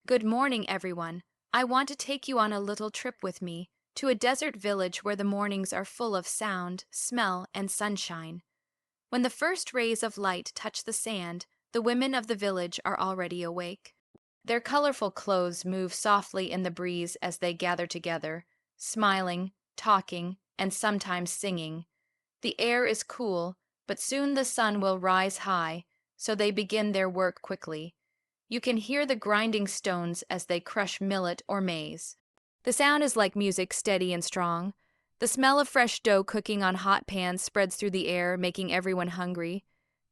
Good morning, everyone. I want to take you on a little trip with me to a desert village where the mornings are full of sound, smell, and sunshine. When the first rays of light touch the sand, the women of the village are already awake. Their colorful clothes move softly in the breeze as they gather together, smiling, talking, and sometimes singing. The air is cool, but soon the sun will rise high, so they begin their work quickly. You can hear the grinding stones as they crush millet or maize. The sound is like music, steady and strong. The smell of fresh dough cooking on hot pans spreads through the air, making everyone hungry.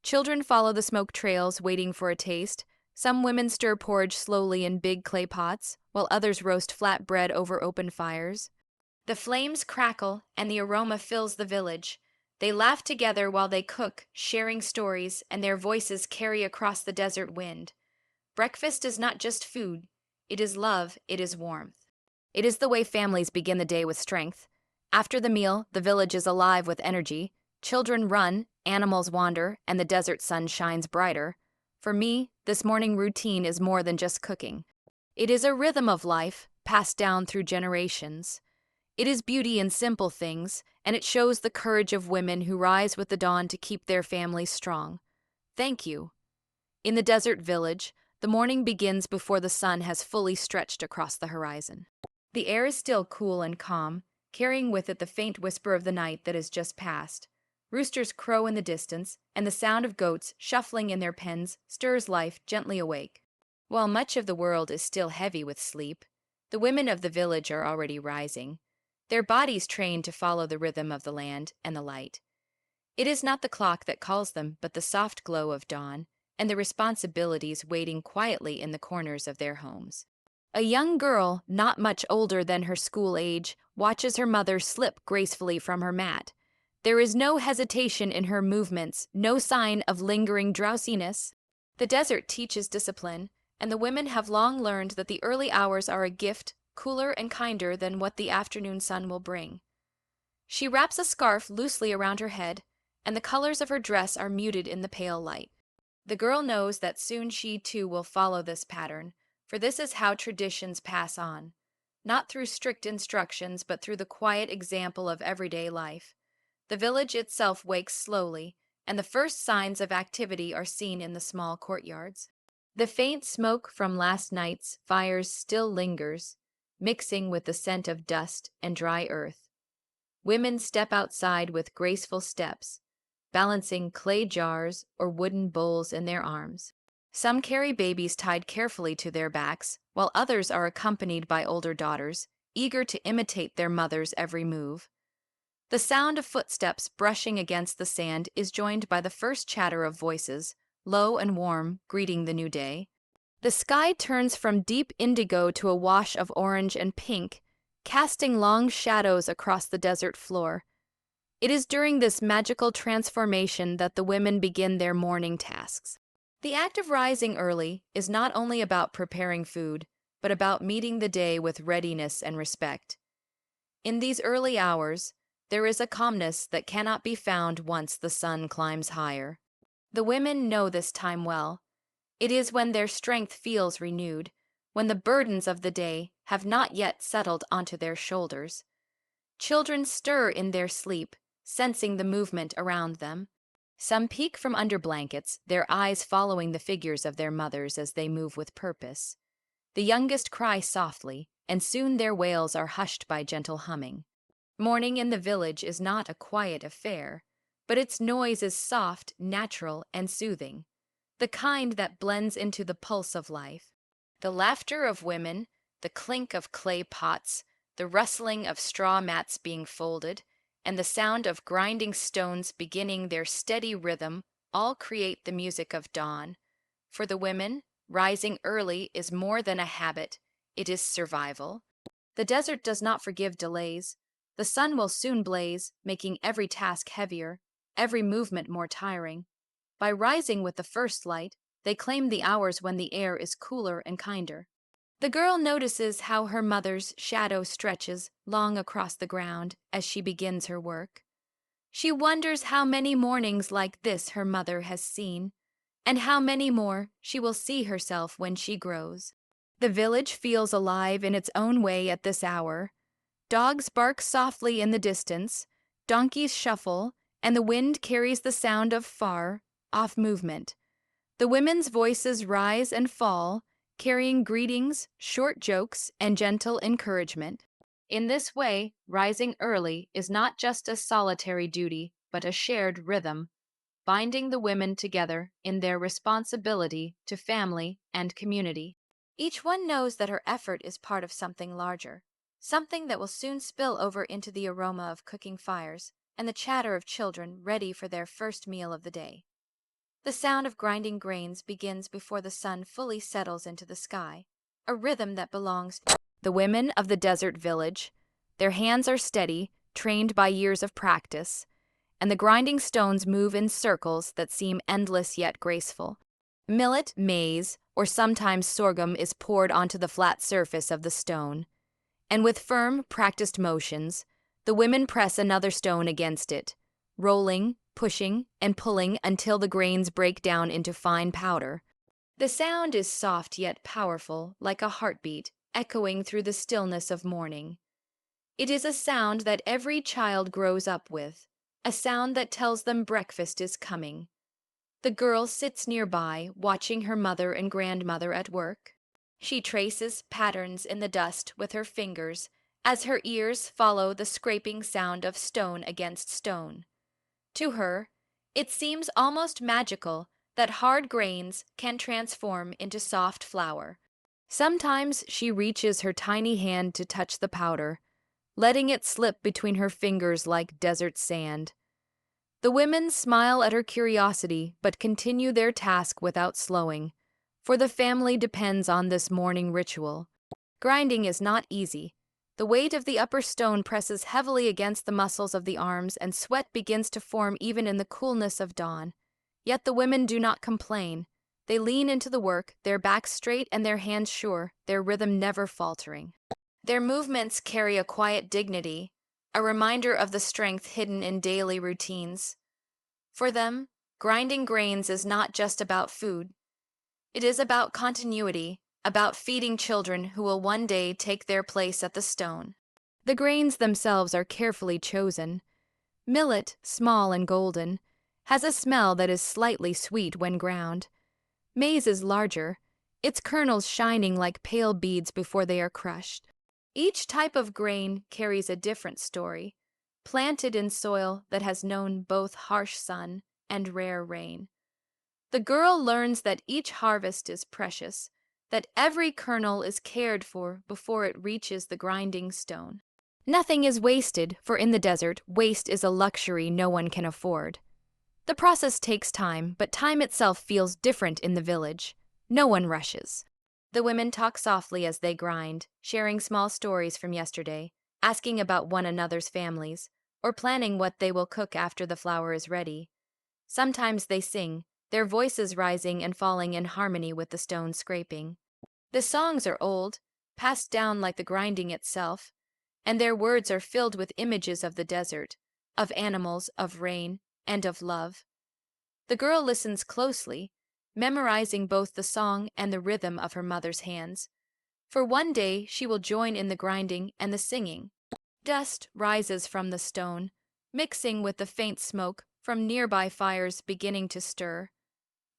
Children follow the smoke trails, waiting for a taste. Some women stir porridge slowly in big clay pots, while others roast flat bread over open fires. The flames crackle, and the aroma fills the village. They laugh together while they cook, sharing stories, and their voices carry across the desert wind. Breakfast is not just food, it is love, it is warmth. It is the way families begin the day with strength. After the meal, the village is alive with energy. Children run, animals wander, and the desert sun shines brighter. For me, this morning routine is more than just cooking. It is a rhythm of life, passed down through generations. It is beauty in simple things, and it shows the courage of women who rise with the dawn to keep their families strong. Thank you. In the desert village, the morning begins before the sun has fully stretched across the horizon. The air is still cool and calm, carrying with it the faint whisper of the night that has just passed. Roosters crow in the distance, and the sound of goats shuffling in their pens stirs life gently awake. While much of the world is still heavy with sleep, the women of the village are already rising, their bodies trained to follow the rhythm of the land and the light. It is not the clock that calls them, but the soft glow of dawn, and the responsibilities waiting quietly in the corners of their homes. A young girl, not much older than her school age, watches her mother slip gracefully from her mat. There is no hesitation in her movements, no sign of lingering drowsiness. The desert teaches discipline, and the women have long learned that the early hours are a gift, cooler and kinder than what the afternoon sun will bring. She wraps a scarf loosely around her head, and the colors of her dress are muted in the pale light. The girl knows that soon she too will follow this pattern, for this is how traditions pass on, not through strict instructions, but through the quiet example of everyday life. The village itself wakes slowly, and the first signs of activity are seen in the small courtyards. The faint smoke from last night's fires still lingers, mixing with the scent of dust and dry earth. Women step outside with graceful steps, balancing clay jars or wooden bowls in their arms. Some carry babies tied carefully to their backs, while others are accompanied by older daughters, eager to imitate their mother's every move. The sound of footsteps brushing against the sand is joined by the first chatter of voices, low and warm, greeting the new day. The sky turns from deep indigo to a wash of orange and pink, casting long shadows across the desert floor. It is during this magical transformation that the women begin their morning tasks. The act of rising early is not only about preparing food, but about meeting the day with readiness and respect. In these early hours, there is a calmness that cannot be found once the sun climbs higher. The women know this time well. It is when their strength feels renewed, when the burdens of the day have not yet settled onto their shoulders. Children stir in their sleep, sensing the movement around them. Some peek from under blankets, their eyes following the figures of their mothers as they move with purpose. The youngest cry softly, and soon their wails are hushed by gentle humming. Morning in the village is not a quiet affair, but its noise is soft, natural, and soothing, the kind that blends into the pulse of life. The laughter of women, the clink of clay pots, the rustling of straw mats being folded, and the sound of grinding stones beginning their steady rhythm all create the music of dawn. For the women, rising early is more than a habit, it is survival. The desert does not forgive delays. The sun will soon blaze, making every task heavier, every movement more tiring. By rising with the first light, they claim the hours when the air is cooler and kinder. The girl notices how her mother's shadow stretches long across the ground as she begins her work. She wonders how many mornings like this her mother has seen, and how many more she will see herself when she grows. The village feels alive in its own way at this hour. Dogs bark softly in the distance, donkeys shuffle, and the wind carries the sound of far off movement. The women's voices rise and fall, carrying greetings, short jokes, and gentle encouragement. In this way, rising early is not just a solitary duty, but a shared rhythm, binding the women together in their responsibility to family and community. Each one knows that her effort is part of something larger, something that will soon spill over into the aroma of cooking fires and the chatter of children ready for their first meal of the day. The sound of grinding grains begins before the sun fully settles into the sky, a rhythm that belongs to the women of the desert village. Their hands are steady, trained by years of practice, and the grinding stones move in circles that seem endless yet graceful. Millet, maize, or sometimes sorghum is poured onto the flat surface of the stone, and with firm, practiced motions, the women press another stone against it, rolling, pushing, and pulling until the grains break down into fine powder. The sound is soft yet powerful, like a heartbeat, echoing through the stillness of morning. It is a sound that every child grows up with, a sound that tells them breakfast is coming. The girl sits nearby, watching her mother and grandmother at work. She traces patterns in the dust with her fingers as her ears follow the scraping sound of stone against stone. To her, it seems almost magical that hard grains can transform into soft flour. Sometimes she reaches her tiny hand to touch the powder, letting it slip between her fingers like desert sand. The women smile at her curiosity but continue their task without slowing, for the family depends on this morning ritual. Grinding is not easy. The weight of the upper stone presses heavily against the muscles of the arms, and sweat begins to form even in the coolness of dawn. Yet the women do not complain. They lean into the work, their backs straight and their hands sure, their rhythm never faltering. Their movements carry a quiet dignity, a reminder of the strength hidden in daily routines. For them, grinding grains is not just about food. It is about continuity, about feeding children who will one day take their place at the stone. The grains themselves are carefully chosen. Millet, small and golden, has a smell that is slightly sweet when ground. Maize is larger, its kernels shining like pale beads before they are crushed. Each type of grain carries a different story, planted in soil that has known both harsh sun and rare rain. The girl learns that each harvest is precious, that every kernel is cared for before it reaches the grinding stone. Nothing is wasted, for in the desert, waste is a luxury no one can afford. The process takes time, but time itself feels different in the village. No one rushes. The women talk softly as they grind, sharing small stories from yesterday, asking about one another's families, or planning what they will cook after the flour is ready. Sometimes they sing, their voices rising and falling in harmony with the stone scraping. The songs are old, passed down like the grinding itself, and their words are filled with images of the desert, of animals, of rain, and of love. The girl listens closely, memorizing both the song and the rhythm of her mother's hands, for one day she will join in the grinding and the singing. Dust rises from the stone, mixing with the faint smoke from nearby fires beginning to stir.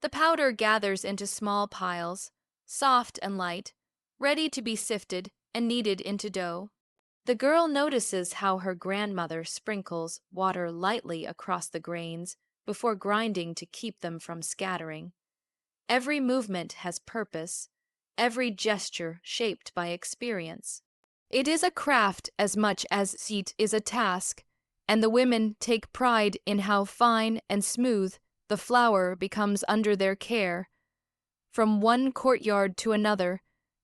The powder gathers into small piles, soft and light, ready to be sifted and kneaded into dough. The girl notices how her grandmother sprinkles water lightly across the grains before grinding to keep them from scattering. Every movement has purpose, every gesture shaped by experience. It is a craft as much as it is a task, and the women take pride in how fine and smooth the flour becomes under their care. From one courtyard to another,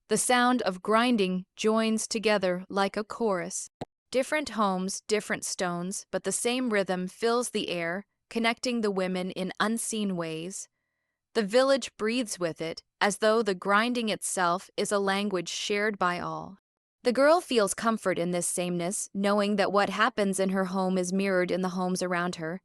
the sound of grinding joins together like a chorus. Different homes, different stones, but the same rhythm fills the air, connecting the women in unseen ways. The village breathes with it, as though the grinding itself is a language shared by all. The girl feels comfort in this sameness, knowing that what happens in her home is mirrored in the homes around her.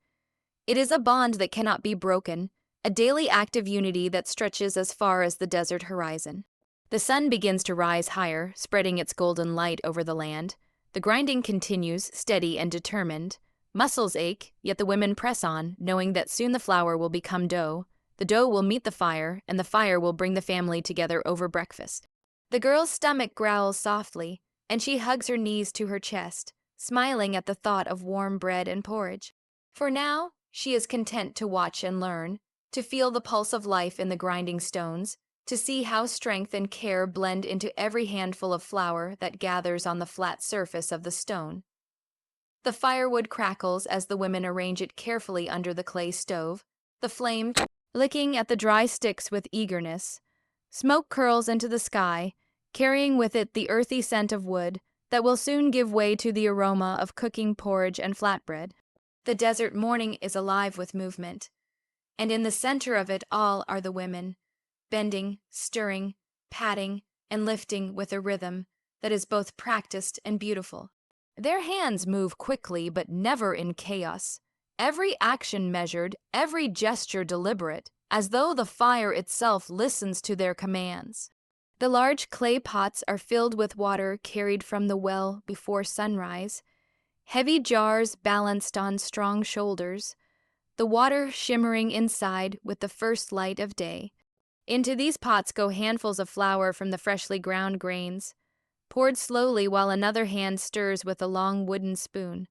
It is a bond that cannot be broken, a daily act of unity that stretches as far as the desert horizon. The sun begins to rise higher, spreading its golden light over the land. The grinding continues, steady and determined. Muscles ache, yet the women press on, knowing that soon the flour will become dough. The dough will meet the fire, and the fire will bring the family together over breakfast. The girl's stomach growls softly, and she hugs her knees to her chest, smiling at the thought of warm bread and porridge. For now, she is content to watch and learn, to feel the pulse of life in the grinding stones, to see how strength and care blend into every handful of flour that gathers on the flat surface of the stone. The firewood crackles as the women arrange it carefully under the clay stove, the flame licking at the dry sticks with eagerness. Smoke curls into the sky, carrying with it the earthy scent of wood that will soon give way to the aroma of cooking porridge and flatbread. The desert morning is alive with movement, and in the center of it all are the women, bending, stirring, patting, and lifting with a rhythm that is both practiced and beautiful. Their hands move quickly but never in chaos, every action measured, every gesture deliberate, as though the fire itself listens to their commands. The large clay pots are filled with water carried from the well before sunrise, heavy jars balanced on strong shoulders, the water shimmering inside with the first light of day. Into these pots go handfuls of flour from the freshly ground grains, poured slowly while another hand stirs with a long wooden spoon.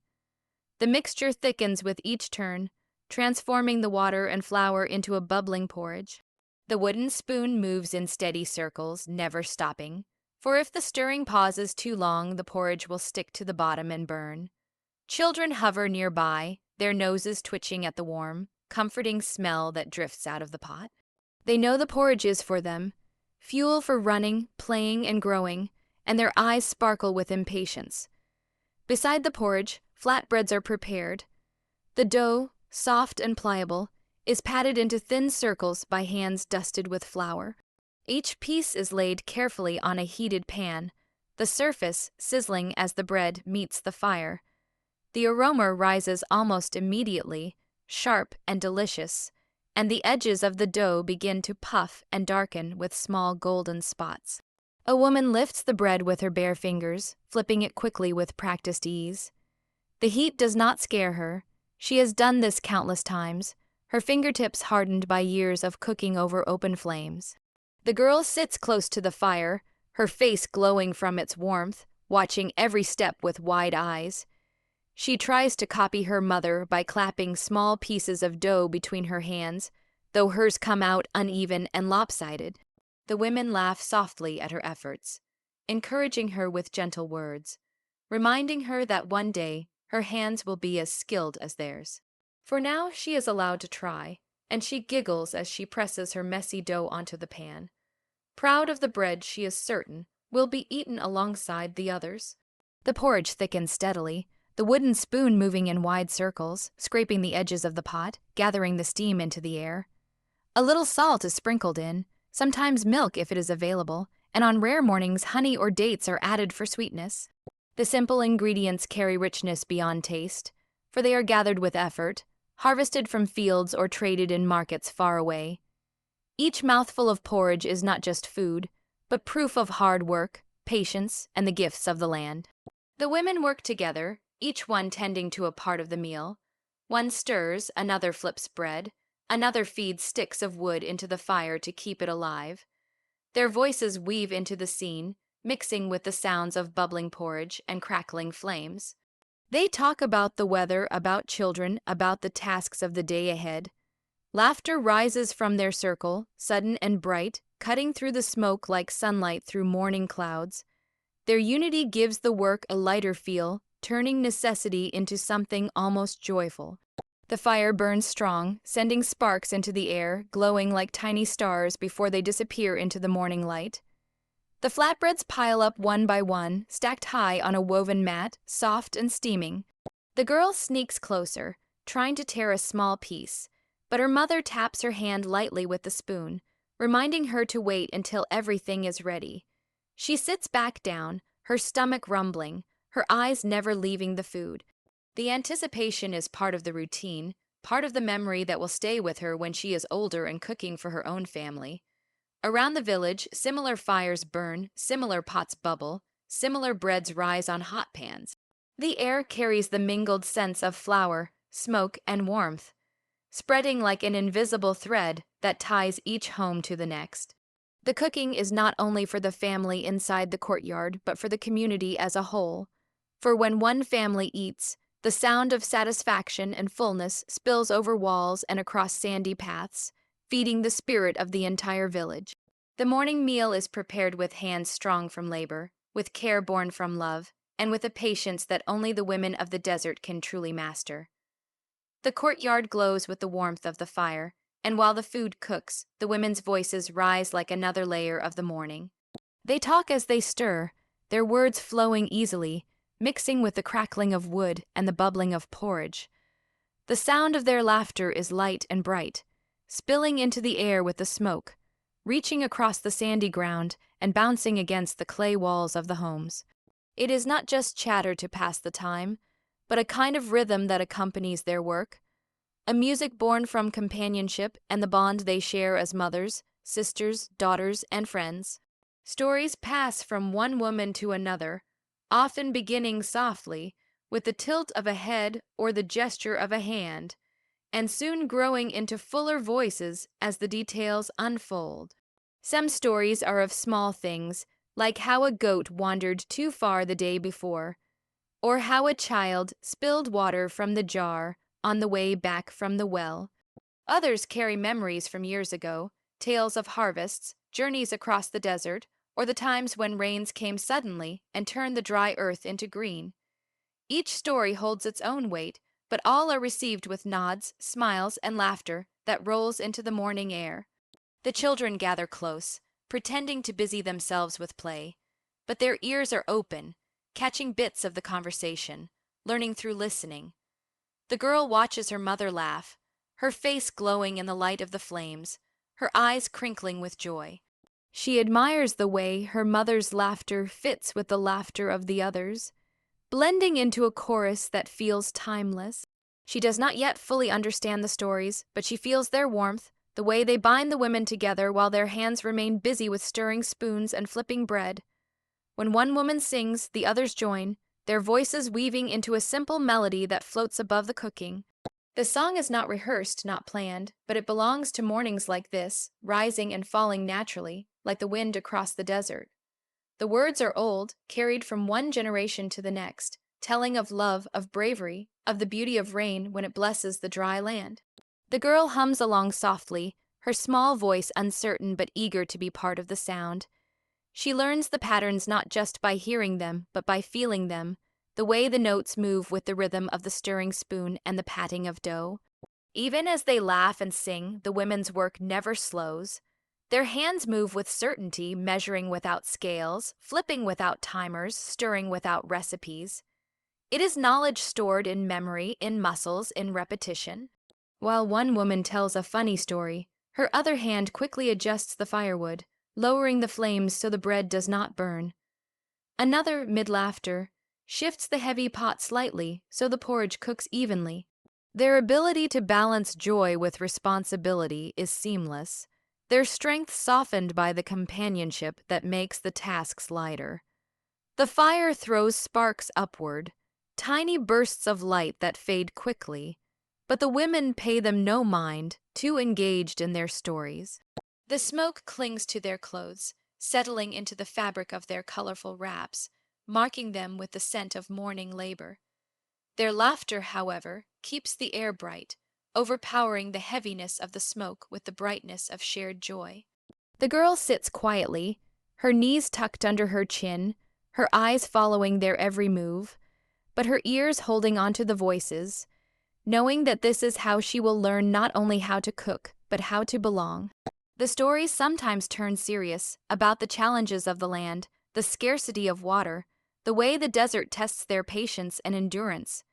The mixture thickens with each turn, transforming the water and flour into a bubbling porridge. The wooden spoon moves in steady circles, never stopping, for if the stirring pauses too long, the porridge will stick to the bottom and burn. Children hover nearby, their noses twitching at the warm, comforting smell that drifts out of the pot. They know the porridge is for them, fuel for running, playing, and growing, and their eyes sparkle with impatience. Beside the porridge, flatbreads are prepared. The dough, soft and pliable, is patted into thin circles by hands dusted with flour. Each piece is laid carefully on a heated pan, the surface sizzling as the bread meets the fire. The aroma rises almost immediately, sharp and delicious, and the edges of the dough begin to puff and darken with small golden spots. A woman lifts the bread with her bare fingers, flipping it quickly with practiced ease. The heat does not scare her. She has done this countless times, her fingertips hardened by years of cooking over open flames. The girl sits close to the fire, her face glowing from its warmth, watching every step with wide eyes. She tries to copy her mother by clapping small pieces of dough between her hands, though hers come out uneven and lopsided. The women laugh softly at her efforts, encouraging her with gentle words, reminding her that one day her hands will be as skilled as theirs. For now she is allowed to try, and she giggles as she presses her messy dough onto the pan. Proud of the bread she is certain will be eaten alongside the others. The porridge thickens steadily, the wooden spoon moving in wide circles, scraping the edges of the pot, gathering the steam into the air. A little salt is sprinkled in, sometimes milk if it is available, and on rare mornings honey or dates are added for sweetness. The simple ingredients carry richness beyond taste, for they are gathered with effort, harvested from fields or traded in markets far away. Each mouthful of porridge is not just food, but proof of hard work, patience, and the gifts of the land. The women work together, each one tending to a part of the meal. One stirs, another flips bread, another feeds sticks of wood into the fire to keep it alive. Their voices weave into the scene, mixing with the sounds of bubbling porridge and crackling flames. They talk about the weather, about children, about the tasks of the day ahead. Laughter rises from their circle, sudden and bright, cutting through the smoke like sunlight through morning clouds. Their unity gives the work a lighter feel, turning necessity into something almost joyful. The fire burns strong, sending sparks into the air, glowing like tiny stars before they disappear into the morning light. The flatbreads pile up one by one, stacked high on a woven mat, soft and steaming. The girl sneaks closer, trying to tear a small piece, but her mother taps her hand lightly with the spoon, reminding her to wait until everything is ready. She sits back down, her stomach rumbling, her eyes never leaving the food. The anticipation is part of the routine, part of the memory that will stay with her when she is older and cooking for her own family. Around the village, similar fires burn, similar pots bubble, similar breads rise on hot pans. The air carries the mingled scents of flour, smoke, and warmth, spreading like an invisible thread that ties each home to the next. The cooking is not only for the family inside the courtyard, but for the community as a whole. For when one family eats, the sound of satisfaction and fullness spills over walls and across sandy paths, feeding the spirit of the entire village. The morning meal is prepared with hands strong from labor, with care born from love, and with a patience that only the women of the desert can truly master. The courtyard glows with the warmth of the fire, and while the food cooks, the women's voices rise like another layer of the morning. They talk as they stir, their words flowing easily, mixing with the crackling of wood and the bubbling of porridge. The sound of their laughter is light and bright, spilling into the air with the smoke, reaching across the sandy ground and bouncing against the clay walls of the homes. It is not just chatter to pass the time, but a kind of rhythm that accompanies their work, a music born from companionship and the bond they share as mothers, sisters, daughters, and friends. Stories pass from one woman to another, often beginning softly, with the tilt of a head or the gesture of a hand, and soon growing into fuller voices as the details unfold. Some stories are of small things, like how a goat wandered too far the day before, or how a child spilled water from the jar on the way back from the well. Others carry memories from years ago, tales of harvests, journeys across the desert, or the times when rains came suddenly and turned the dry earth into green. Each story holds its own weight, but all are received with nods, smiles, and laughter that rolls into the morning air. The children gather close, pretending to busy themselves with play, but their ears are open, catching bits of the conversation, learning through listening. The girl watches her mother laugh, her face glowing in the light of the flames, her eyes crinkling with joy. She admires the way her mother's laughter fits with the laughter of the others, blending into a chorus that feels timeless. She does not yet fully understand the stories, but she feels their warmth, the way they bind the women together while their hands remain busy with stirring spoons and flipping bread. When one woman sings, the others join, their voices weaving into a simple melody that floats above the cooking. The song is not rehearsed, not planned, but it belongs to mornings like this, rising and falling naturally, like the wind across the desert. The words are old, carried from one generation to the next, telling of love, of bravery, of the beauty of rain when it blesses the dry land. The girl hums along softly, her small voice uncertain but eager to be part of the sound. She learns the patterns not just by hearing them, but by feeling them, the way the notes move with the rhythm of the stirring spoon and the patting of dough. Even as they laugh and sing, the women's work never slows. Their hands move with certainty, measuring without scales, flipping without timers, stirring without recipes. It is knowledge stored in memory, in muscles, in repetition. While one woman tells a funny story, her other hand quickly adjusts the firewood, lowering the flames so the bread does not burn. Another, mid-laughter, shifts the heavy pot slightly so the porridge cooks evenly. Their ability to balance joy with responsibility is seamless, their strength softened by the companionship that makes the tasks lighter. The fire throws sparks upward, tiny bursts of light that fade quickly, but the women pay them no mind, too engaged in their stories. The smoke clings to their clothes, settling into the fabric of their colorful wraps, marking them with the scent of morning labor. Their laughter, however, keeps the air bright, overpowering the heaviness of the smoke with the brightness of shared joy. The girl sits quietly, her knees tucked under her chin, her eyes following their every move, but her ears holding onto the voices, knowing that this is how she will learn not only how to cook, but how to belong. The stories sometimes turn serious, about the challenges of the land, the scarcity of water, the way the desert tests their patience and endurance.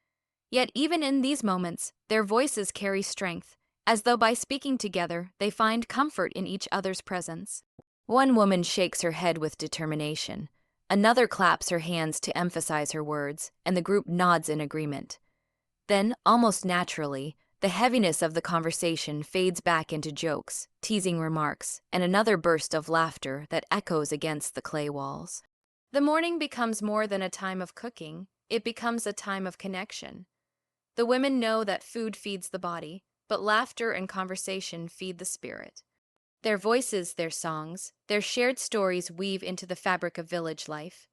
Yet even in these moments, their voices carry strength, as though by speaking together they find comfort in each other's presence. One woman shakes her head with determination. Another claps her hands to emphasize her words, and the group nods in agreement. Then, almost naturally, The heaviness of the conversation fades back into jokes, teasing remarks, and another burst of laughter that echoes against the clay walls. The morning becomes more than a time of cooking, it becomes a time of connection. The women know that food feeds the body, but laughter and conversation feed the spirit. Their voices, their songs, their shared stories weave into the fabric of village life,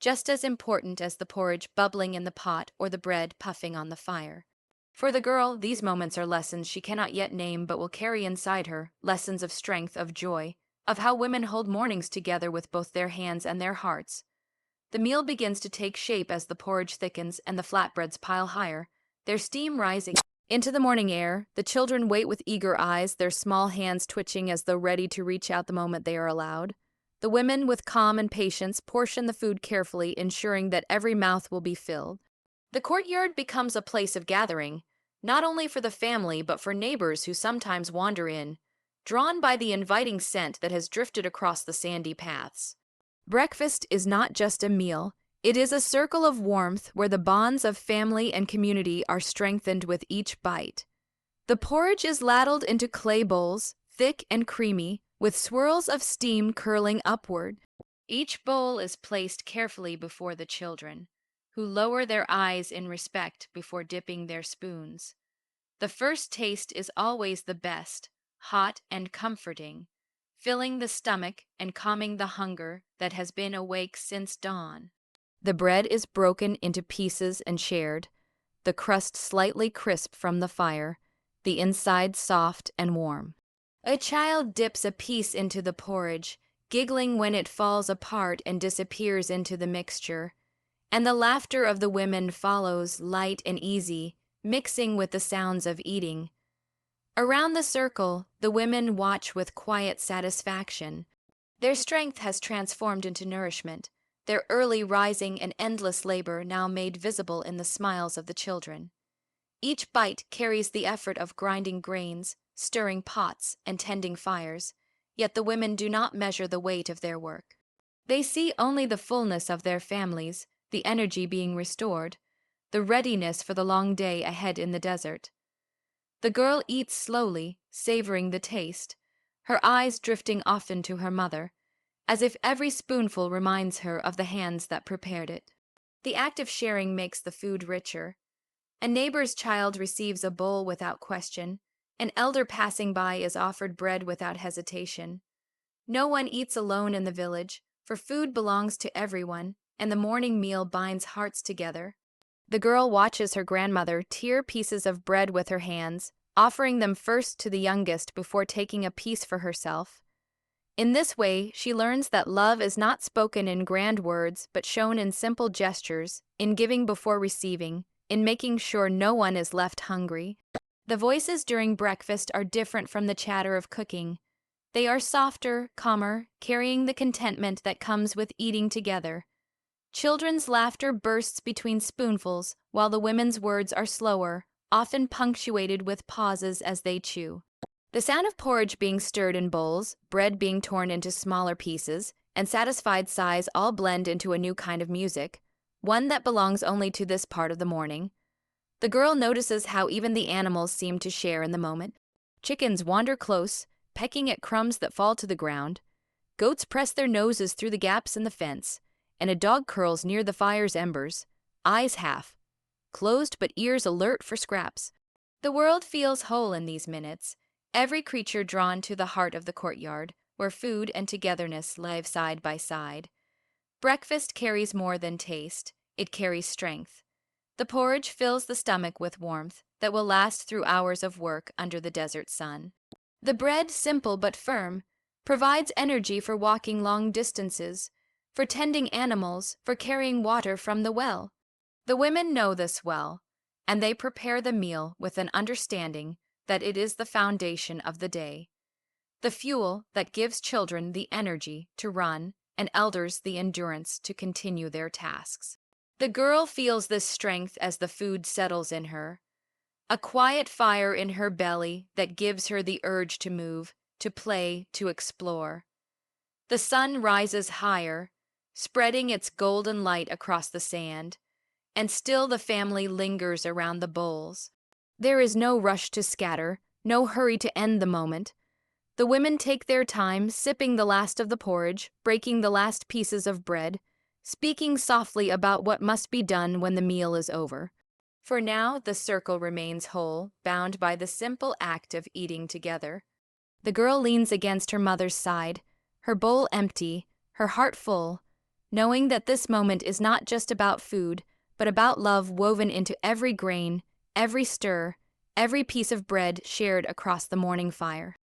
just as important as the porridge bubbling in the pot or the bread puffing on the fire. For the girl, these moments are lessons she cannot yet name but will carry inside her, lessons of strength, of joy, of how women hold mornings together with both their hands and their hearts. The meal begins to take shape as the porridge thickens and the flatbreads pile higher, their steam rising into the morning air. The children wait with eager eyes, their small hands twitching as though ready to reach out the moment they are allowed. The women, with calm and patience, portion the food carefully, ensuring that every mouth will be filled. The courtyard becomes a place of gathering, not only for the family but for neighbors who sometimes wander in, drawn by the inviting scent that has drifted across the sandy paths. Breakfast is not just a meal, it is a circle of warmth where the bonds of family and community are strengthened with each bite. The porridge is ladled into clay bowls, thick and creamy, with swirls of steam curling upward. Each bowl is placed carefully before the children, who lower their eyes in respect before dipping their spoons. The first taste is always the best, hot and comforting, filling the stomach and calming the hunger that has been awake since dawn. The bread is broken into pieces and shared, the crust slightly crisp from the fire, the inside soft and warm. A child dips a piece into the porridge, giggling when it falls apart and disappears into the mixture, and the laughter of the women follows, light and easy, mixing with the sounds of eating. Around the circle, the women watch with quiet satisfaction. Their strength has transformed into nourishment, their early rising and endless labor now made visible in the smiles of the children. Each bite carries the effort of grinding grains, stirring pots, and tending fires, yet the women do not measure the weight of their work. They see only the fullness of their families, the energy being restored, the readiness for the long day ahead in the desert. The girl eats slowly, savoring the taste, her eyes drifting often to her mother, as if every spoonful reminds her of the hands that prepared it. The act of sharing makes the food richer. A neighbor's child receives a bowl without question. An elder passing by is offered bread without hesitation. No one eats alone in the village, for food belongs to everyone, and the morning meal binds hearts together. The girl watches her grandmother tear pieces of bread with her hands, offering them first to the youngest before taking a piece for herself. In this way, she learns that love is not spoken in grand words but shown in simple gestures, in giving before receiving, in making sure no one is left hungry. The voices during breakfast are different from the chatter of cooking. They are softer, calmer, carrying the contentment that comes with eating together. Children's laughter bursts between spoonfuls, while the women's words are slower, often punctuated with pauses as they chew. The sound of porridge being stirred in bowls, bread being torn into smaller pieces, and satisfied sighs all blend into a new kind of music, one that belongs only to this part of the morning. The girl notices how even the animals seem to share in the moment. Chickens wander close, pecking at crumbs that fall to the ground. Goats press their noses through the gaps in the fence, and a dog curls near the fire's embers, eyes half closed but ears alert for scraps. The world feels whole in these minutes, every creature drawn to the heart of the courtyard, where food and togetherness live side by side. Breakfast carries more than taste, it carries strength. The porridge fills the stomach with warmth that will last through hours of work under the desert sun. The bread, simple but firm, provides energy for walking long distances, for tending animals, for carrying water from the well. The women know this well, and they prepare the meal with an understanding that it is the foundation of the day, the fuel that gives children the energy to run and elders the endurance to continue their tasks. The girl feels this strength as the food settles in her, a quiet fire in her belly that gives her the urge to move, to play, to explore. The sun rises higher, spreading its golden light across the sand, and still the family lingers around the bowls. There is no rush to scatter, no hurry to end the moment. The women take their time, sipping the last of the porridge, breaking the last pieces of bread, speaking softly about what must be done when the meal is over. For now, the circle remains whole, bound by the simple act of eating together. The girl leans against her mother's side, her bowl empty, her heart full, knowing that this moment is not just about food, but about love woven into every grain, every stir, every piece of bread shared across the morning fire.